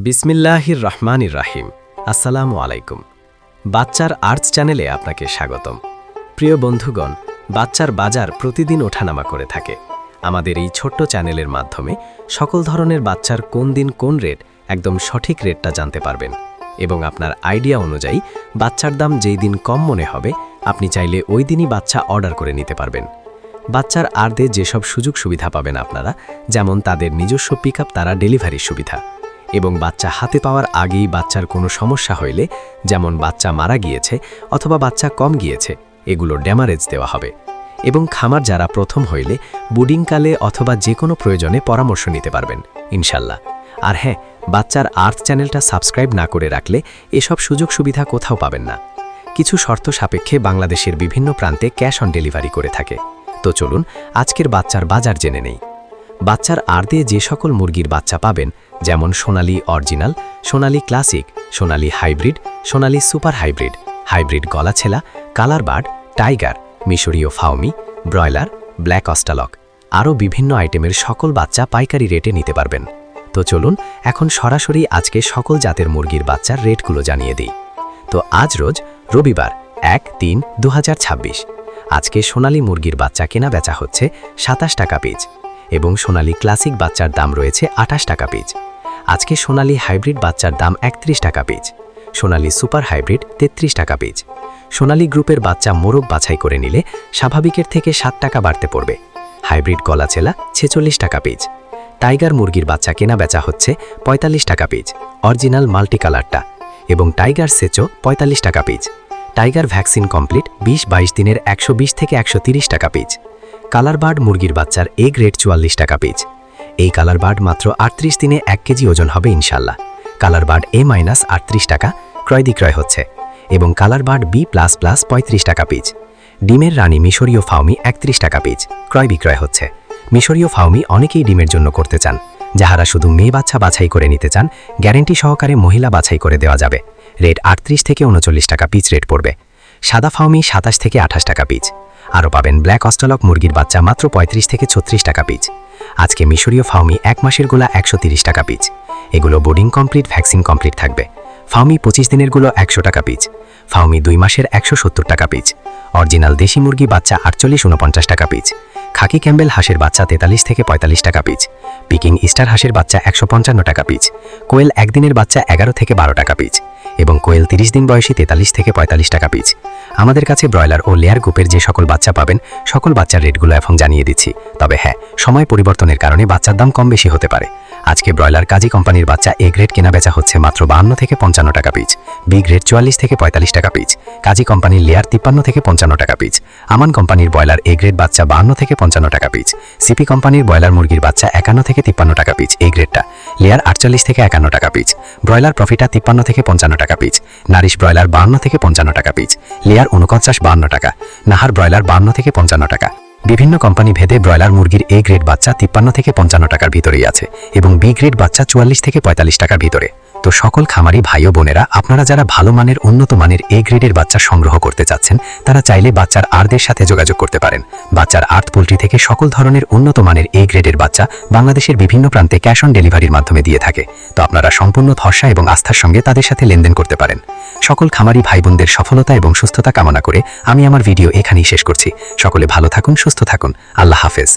বিসমিল্লাহির রহমানির রাহিম। আসসালামু আলাইকুম। বাচ্চার আর্টস চ্যানেলে আপনাকে স্বাগতম। প্রিয় বন্ধুগণ, বাচ্চার বাজার প্রতিদিন ওঠানামা করে থাকে। আমাদের এই ছোট্ট চ্যানেলের মাধ্যমে সকল ধরনের বাচ্চার কোন দিন কোন রেট একদম সঠিক রেটটা জানতে পারবেন এবং আপনার আইডিয়া অনুযায়ী বাচ্চার দাম যেই দিন কম মনে হবে আপনি চাইলে ওই দিনই বাচ্চা অর্ডার করে নিতে পারবেন। বাচ্চার আর্দে যেসব সুযোগ সুবিধা পাবেন আপনারা, যেমন তাদের নিজস্ব পিকআপ তারা ডেলিভারির সুবিধা, এবং বাচ্চা হাতে পাওয়ার আগেই বাচ্চার কোনো সমস্যা হইলে, যেমন বাচ্চা মারা গিয়েছে অথবা বাচ্চা কম গিয়েছে, এগুলো ড্যামারেজ দেওয়া হবে। এবং খামার যারা প্রথম হইলে বুডিংকালে অথবা যে কোনো প্রয়োজনে পরামর্শ নিতে পারবেন ইনশাল্লাহ। আর হ্যাঁ, বাচ্চার আর্থ চ্যানেলটা সাবস্ক্রাইব না করে রাখলে এসব সুযোগ সুবিধা কোথাও পাবেন না। কিছু শর্ত সাপেক্ষে বাংলাদেশের বিভিন্ন প্রান্তে ক্যাশ অন ডেলিভারি করে থাকে। তো চলুন আজকের বাচ্চার বাজার জেনে নেই। বাচ্চার আর্দে যে সকল মুরগির বাচ্চা পাবেন, যেমন Sonali original, Sonali classic, Sonali hybrid, Sonali super hybrid, hybrid গলাছেলা, কালার বার্ড, টাইগার, মিশরীয় ফাউমি, ব্রয়লার, ব্ল্যাক অস্টালক, আরও বিভিন্ন আইটেমের সকল বাচ্চা পাইকারি রেটে নিতে পারবেন। তো চলুন এখন সরাসরি আজকে সকল জাতের মুরগির বাচ্চার রেটগুলো জানিয়ে দিই। তো আজ রোজ রবিবার 1-3-2026 আজকে সোনালী মুরগির বাচ্চা কেনা বেচা হচ্ছে 27 টাকা পিস এবং সোনালী ক্লাসিক বাচ্চার দাম রয়েছে 28 টাকা পিস। আজকে সোনালী হাইব্রিড বাচ্চার দাম 31 টাকা পিস, সোনালী সুপার হাইব্রিড 33 টাকা পিস। সোনালী গ্রুপের বাচ্চা মোরগ বাছাই করে নিলে স্বাভাবিকের থেকে 7 টাকা বাড়তে পড়বে। হাইব্রিড গলাছেলা 46 টাকা পিস। টাইগার মুরগির বাচ্চা কেনা বেচা হচ্ছে 45 টাকা পিস, অরিজিনাল মাল্টি কালারটা, এবং টাইগার সেচো 45 টাকা পিস। টাইগার ভ্যাকসিন কমপ্লিট 20-22 দিনের 120 থেকে 130 টাকা পিস। কালার বার্ড মুরগির বাচ্চার এ গ্রেড 44 টাকা পিস। এই কালার বার্ড মাত্র 38 দিনে 1 কেজি ওজন হবে ইনশাল্লাহ। কালার বার্ড A-38 টাকা ক্রয় বিক্রয় হচ্ছে এবং কালার বার্ড B++ 35 টাকা পিস। ডিমের রানী মিশরীয় ফাউমি 31 টাকা পিস ক্রয় বিক্রয় হচ্ছে। মিশরীয় ফাউমি অনেকেই ডিমের জন্য করতে চান, যাহারা শুধু মেয়ে বাচ্চা বাছাই করে নিতে চান গ্যারেন্টি সহকারে মহিলা বাছাই করে দেওয়া যাবে। রেট 38 থেকে 39 টাকা পিস রেট পড়বে। সাদা ফাউমি 27 থেকে 28 টাকা পিস। আরও পাবেন ব্ল্যাক অস্টালক মুরগির বাচ্চা মাত্র 35 থেকে 36 টাকা পিস। আজকে মিশরীয় ফাউমি 1 মাসের গোলা 130 টাকা পিস। এগুলো বোর্ডিং কমপ্লিট, ভ্যাকসিন কমপ্লিট থাকবে। ফাউমি 25 দিনের গুলো 100 টাকা পিস। ফাউমি 2 মাসের 170 টাকা পিস। অরিজিনাল দেশি মুরগি বাচ্চা 48-49 টাকা পিস। খাকি ক্যাম্বেল হাঁসের বাচ্চা 43 থেকে 45 টাকা পিস। পিকিং ইস্টার হাঁসের বাচ্চা 155 টাকা পিস। কোয়েল একদিনের বাচ্চা 11 থেকে 12 টাকা পিস এবং কোয়েল 30 দিন বয়সী 43 থেকে 45 টাকা পিস। আমাদের কাছে ব্রয়লার ও লেয়ার গ্রুপের যে সকল বাচ্চা পাবেন সকল বাচ্চার রেটগুলো এখন জানিয়ে দিচ্ছি। তবে হ্যাঁ, সময় পরিবর্তনের কারণে বাচ্চার দাম কম বেশি হতে পারে। আজকে ব্রয়লার কাজী কোম্পানির বাচ্চা এ গ্রেড কেনা বেচা হচ্ছে মাত্র 52 থেকে 55 টাকা পিস। বি গ্রেড 44 থেকে 45 টাকা পিস। কাজী কোম্পানির লেয়ার 53 থেকে 55 টাকা পিস। আমান কোম্পানির ব্রয়লার এ গ্রেড বাচ্চা 52 থেকে 55 টাকা পিস। সিপি কোম্পানির ব্রয়লার মুরগির বাচ্চা 51 থেকে 53 টাকা পিস এই গ্রেডটা। লেয়ার 48 থেকে 51 টাকা পিস। ব্রয়লার প্রফিটা 53 থেকে 55 টাকা পিস। নারিশ ব্রয়লার 52 থেকে 55 টাকা পিস। লেয়ার 49-52 টাকা। নাহার ব্রয়লার 52 থেকে 55 টাকা। বিভিন্ন কোম্পানি ভেদে ব্রয়লার মুরগির এ গ্রেড বাচ্চা 53 থেকে 55 টাকার ভিতরেই আছে এবং বি গ্রেড বাচ্চা 44 থেকে 45 টাকার ভিতরে। তো সকল খামারি ভাই ও বোনেরা, আপনারা যারা ভালো মানের উন্নত মানের এ গ্রেডের বাচ্চা সংগ্রহ করতে চাচ্ছেন তারা চাইলে বাচ্চার আর্দের সাথে যোগাযোগ করতে পারেন। বাচ্চার আর্থ পোল্ট্রি থেকে সকল ধরনের উন্নত মানের এ গ্রেডের বাচ্চা বাংলাদেশের বিভিন্ন প্রান্তে ক্যাশ অন ডেলিভারির মাধ্যমে দিয়ে থাকে। তো আপনারা সম্পূর্ণ ভরসা এবং আস্থার সঙ্গে তাদের সাথে লেনদেন করতে পারেন। সকল খামারি ভাই বোনদের সফলতা এবং সুস্থতা কামনা করে আমি আমার ভিডিও এখানেই শেষ করছি। সকলে ভালো থাকুন, সুস্থ থাকুন। আল্লাহ হাফেজ।